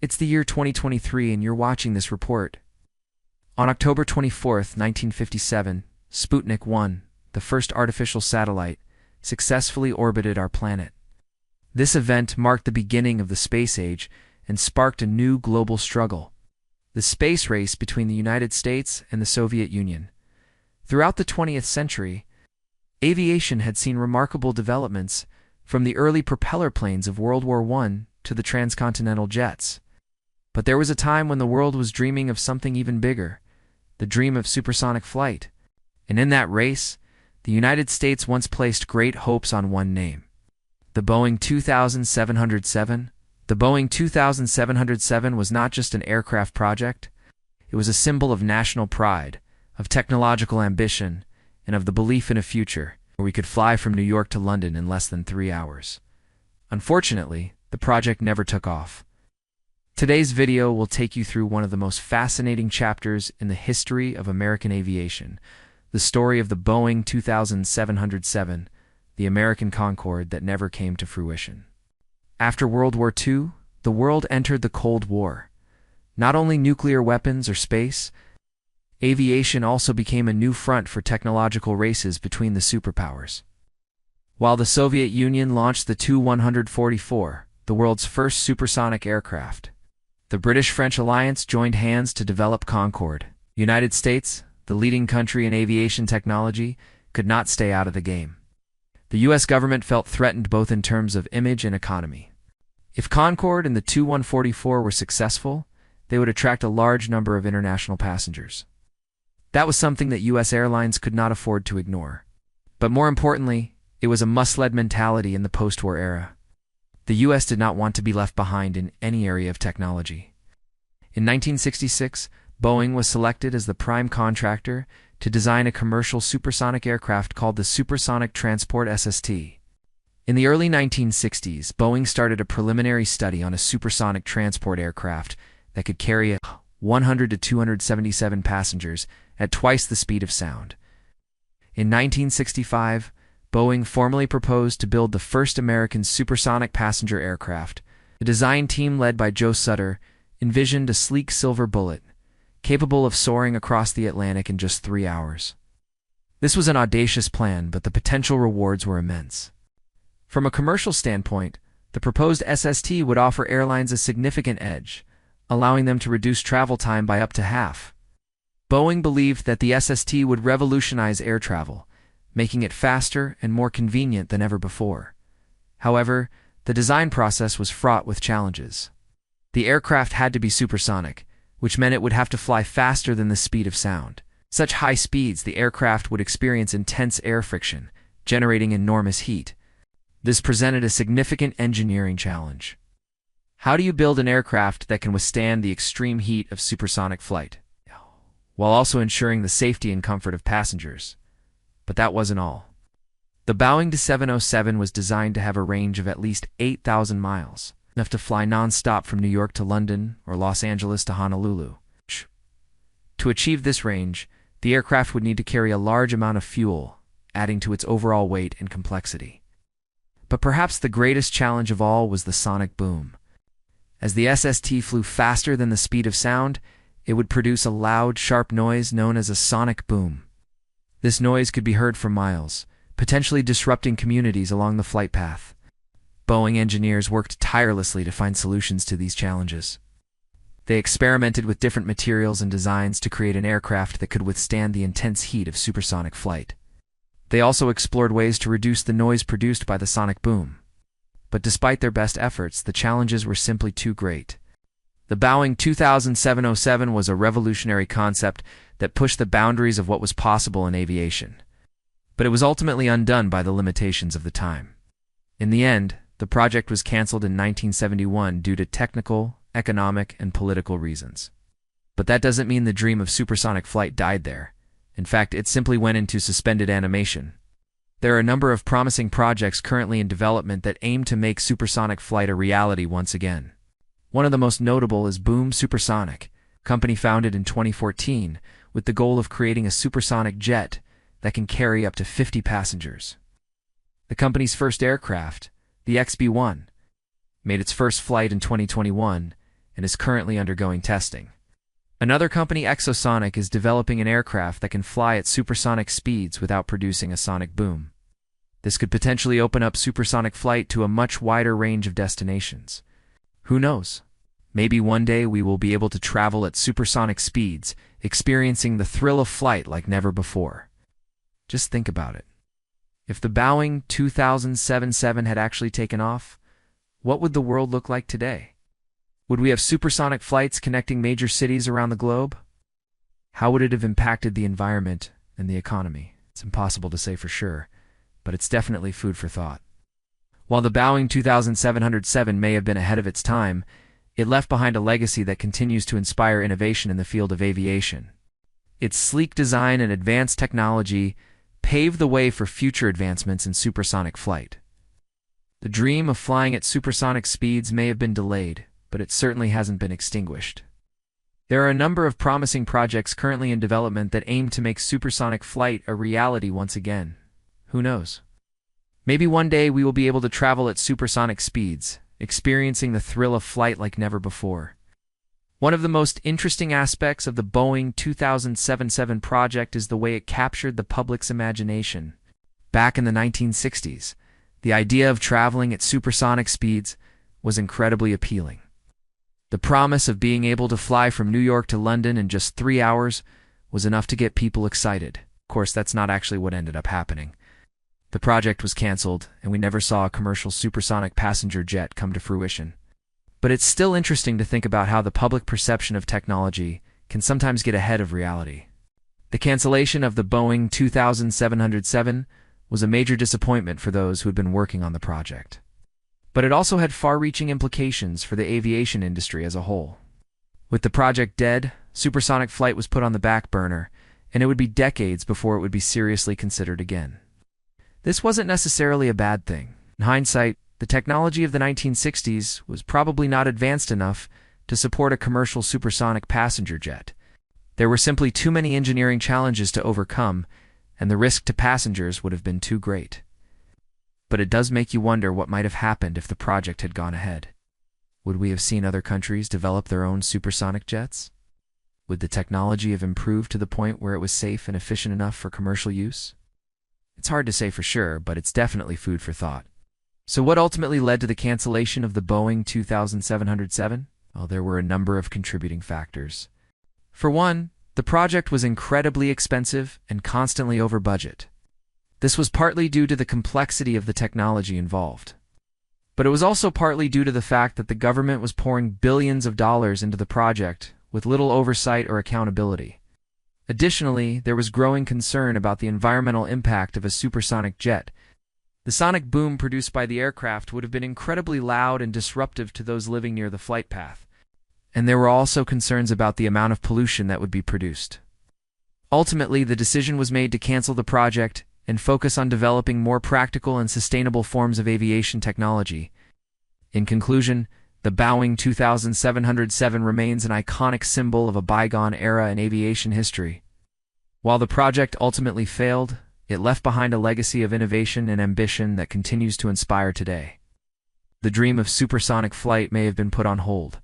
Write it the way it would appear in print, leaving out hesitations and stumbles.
It's the year 2023 and you're watching this report. On October 24, 1957, Sputnik 1, the first artificial satellite, successfully orbited our planet. This event marked the beginning of the space age and sparked a new global struggle, the space race between the United States and the Soviet Union. Throughout the 20th century, aviation had seen remarkable developments, from the early propeller planes of World War I to the transcontinental jets. But there was a time when the world was dreaming of something even bigger, the dream of supersonic flight. And in that race, the United States once placed great hopes on one name: the Boeing 2707. The Boeing 2707 was not just an aircraft project, it was a symbol of national pride, of technological ambition, and of the belief in a future where we could fly from New York to London in less than 3 hours. Unfortunately, the project never took off. Today's video will take you through one of the most fascinating chapters in the history of American aviation, the story of the Boeing 2707, the American Concorde that never came to fruition. After World War II, the world entered the Cold War. Not only nuclear weapons or space, aviation also became a new front for technological races between the superpowers. While the Soviet Union launched the Tu-144, the world's first supersonic aircraft, the British-French alliance joined hands to develop Concorde. The United States, the leading country in aviation technology, could not stay out of the game. The U.S. government felt threatened both in terms of image and economy. If Concorde and the Tu-144 were successful, they would attract a large number of international passengers. That was something that U.S. airlines could not afford to ignore. But more importantly, it was a must-lead mentality in the post-war era. The U.S. did not want to be left behind in any area of technology. In 1966, Boeing was selected as the prime contractor to design a commercial supersonic aircraft called the Supersonic Transport SST. In the early 1960s, Boeing started a preliminary study on a supersonic transport aircraft that could carry 100 to 277 passengers at twice the speed of sound. In 1965, Boeing formally proposed to build the first American supersonic passenger aircraft. The design team, led by Joe Sutter, envisioned a sleek silver bullet, capable of soaring across the Atlantic in just 3 hours. This was an audacious plan, but the potential rewards were immense. From a commercial standpoint, the proposed SST would offer airlines a significant edge, allowing them to reduce travel time by up to half. Boeing believed that the SST would revolutionize air travel, making it faster and more convenient than ever before. However, the design process was fraught with challenges. The aircraft had to be supersonic, which meant it would have to fly faster than the speed of sound. Such high speeds, the aircraft would experience intense air friction, generating enormous heat. This presented a significant engineering challenge. How do you build an aircraft that can withstand the extreme heat of supersonic flight, while also ensuring the safety and comfort of passengers? But that wasn't all. The Boeing 707 was designed to have a range of at least 8,000 miles, enough to fly non-stop from New York to London or Los Angeles to Honolulu. To achieve this range, the aircraft would need to carry a large amount of fuel, adding to its overall weight and complexity. But perhaps the greatest challenge of all was the sonic boom. As the SST flew faster than the speed of sound, it would produce a loud, sharp noise known as a sonic boom. This noise could be heard for miles, potentially disrupting communities along the flight path. Boeing engineers worked tirelessly to find solutions to these challenges. They experimented with different materials and designs to create an aircraft that could withstand the intense heat of supersonic flight. They also explored ways to reduce the noise produced by the sonic boom. But despite their best efforts, the challenges were simply too great. The Boeing 2707 was a revolutionary concept that pushed the boundaries of what was possible in aviation. But it was ultimately undone by the limitations of the time. In the end, the project was canceled in 1971 due to technical, economic, and political reasons. But that doesn't mean the dream of supersonic flight died there. In fact, it simply went into suspended animation. There are a number of promising projects currently in development that aim to make supersonic flight a reality once again. One of the most notable is Boom Supersonic, a company founded in 2014 with the goal of creating a supersonic jet that can carry up to 50 passengers. The company's first aircraft, the XB-1, made its first flight in 2021 and is currently undergoing testing. Another company, Exosonic, is developing an aircraft that can fly at supersonic speeds without producing a sonic boom. This could potentially open up supersonic flight to a much wider range of destinations. Who knows? Maybe one day we will be able to travel at supersonic speeds, experiencing the thrill of flight like never before. Just think about it. If the Boeing 777 had actually taken off, what would the world look like today? Would we have supersonic flights connecting major cities around the globe? How would it have impacted the environment and the economy? It's impossible to say for sure, but it's definitely food for thought. While the Boeing 777 may have been ahead of its time, it left behind a legacy that continues to inspire innovation in the field of aviation. Its sleek design and advanced technology paved the way for future advancements in supersonic flight. The dream of flying at supersonic speeds may have been delayed, but it certainly hasn't been extinguished. There are a number of promising projects currently in development that aim to make supersonic flight a reality once again. Who knows? Maybe one day we will be able to travel at supersonic speeds, experiencing the thrill of flight like never before. One of the most interesting aspects of the Boeing 777 project is the way it captured the public's imagination. Back in the 1960s, the idea of traveling at supersonic speeds was incredibly appealing. The promise of being able to fly from New York to London in just 3 hours was enough to get people excited. Of course, that's not actually what ended up happening. The project was canceled, and we never saw a commercial supersonic passenger jet come to fruition. But it's still interesting to think about how the public perception of technology can sometimes get ahead of reality. The cancellation of the Boeing 777 was a major disappointment for those who had been working on the project. But it also had far-reaching implications for the aviation industry as a whole. With the project dead, supersonic flight was put on the back burner, and it would be decades before it would be seriously considered again. This wasn't necessarily a bad thing. In hindsight, the technology of the 1960s was probably not advanced enough to support a commercial supersonic passenger jet. There were simply too many engineering challenges to overcome, and the risk to passengers would have been too great. But it does make you wonder what might have happened if the project had gone ahead. Would we have seen other countries develop their own supersonic jets? Would the technology have improved to the point where it was safe and efficient enough for commercial use? It's hard to say for sure, but it's definitely food for thought. So what ultimately led to the cancellation of the Boeing 777? Well, there were a number of contributing factors. For one, the project was incredibly expensive and constantly over budget. This was partly due to the complexity of the technology involved. But it was also partly due to the fact that the government was pouring billions of dollars into the project with little oversight or accountability. Additionally, there was growing concern about the environmental impact of a supersonic jet. The sonic boom produced by the aircraft would have been incredibly loud and disruptive to those living near the flight path. And there were also concerns about the amount of pollution that would be produced. Ultimately, the decision was made to cancel the project and focus on developing more practical and sustainable forms of aviation technology. In conclusion, the Boeing 777 remains an iconic symbol of a bygone era in aviation history. While the project ultimately failed, it left behind a legacy of innovation and ambition that continues to inspire today. The dream of supersonic flight may have been put on hold,